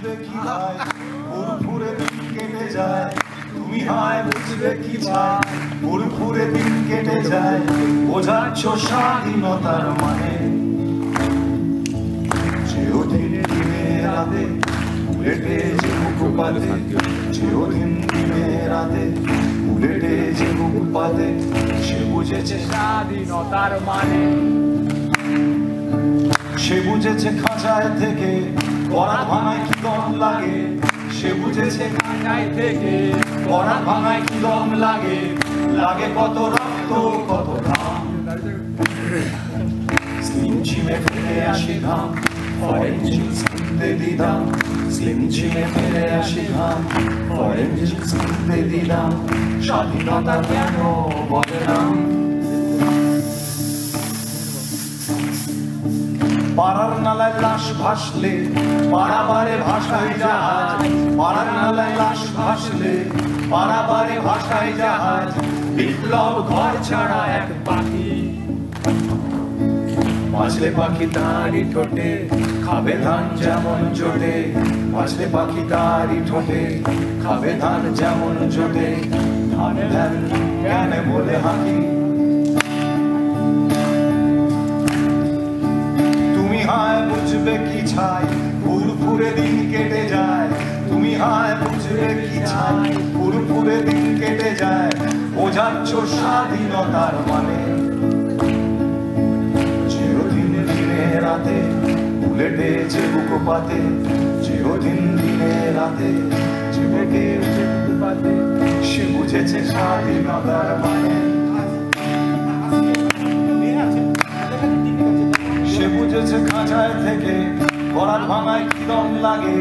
বুঝবে কি ভাই ফুরফুরে দিন কেটে যায় তুমি হায় বুঝবে কি ভাই ফুরফুরে দিন কেটে যায় বোঝাচ্ছ স্বাধীনতার মানে চিরদিন দিনে রাতে উলেটে যে বুক পাতে চিরদিন দিনে রাতে উলেটে যে বুক পাতে সে বুঝেছে স্বাধীনতার মানে সে বুঝেছে খাঁচায় থেকে কড়া ভাঙায় কি দম লাগে সে বুঝেছে খাঁচায় থেকে কড়া ভাঙায় কি দম লাগে লাগে কত রক্ত কত ঘাম স্লিম ঝিমে ফিরে আসি ঘাম ফরেন জিন্স কিনতে দিলাম স্লিম ঝিমে ফিরে আসি ঘাম ফরেন জিন্স কিনতে দিলাম স্বাধীনতা কেন বলে না পাড়ার নালায় লাশ ভাসলে পাড়াবারে ভাষায় জাহাজ পাড়ার নালায় লাশ ভাসলে পাড়াবারে ভাষায় জাহাজ বিপ্লব ঘর ছাড়া এক পাখি বাঁচলে পাখি তারই ঠোঁটে খাবে ধান যেমন জোটে বাঁচলে পাখি তারই ঠোঁটে খাবে ধান যেমন জোটে ধান ধ্যান কেন বলে হাঁকি বুঝবে কি ছাই ফুরফুরে দিন কেটে যায় তুমি হায় বুঝবে কি ছাই ফুরফুরে দিন কেটে যায় বোঝাচ্ছ স্বাধীনতার মানে চিরদিন দিনে রাতে উলেটে যে বুক পাতে চিরদিন দিনে রাতে চিরদিন যে বুক পাতে সে বুঝেছে স্বাধীনতার মানে সে বুঝেছে খাঁচায় থেকে গড়ার ভাঙায় কি দম লাগে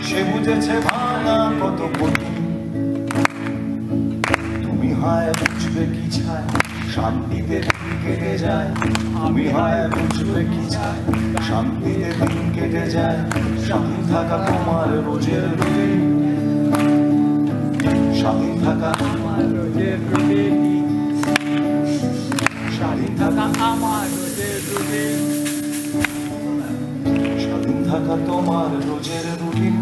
সে বুঝেছে ভাঙা কত কঠিন তুমি হায় বুঝবে কি ছায় শান্তিতে দিন কেটে যায় আমি হায় বুঝবে কি ছায় শান্তিতে দিন কেটে যায় স্বাধীন থাকা তোমার রোজের রুটিন স্বাধীন থাকা আমার রোজের রুটিন স্বাধীন থাকা আমার রোজের রুটিন স্বাধীন থাকা তোমার রোজের রুটিন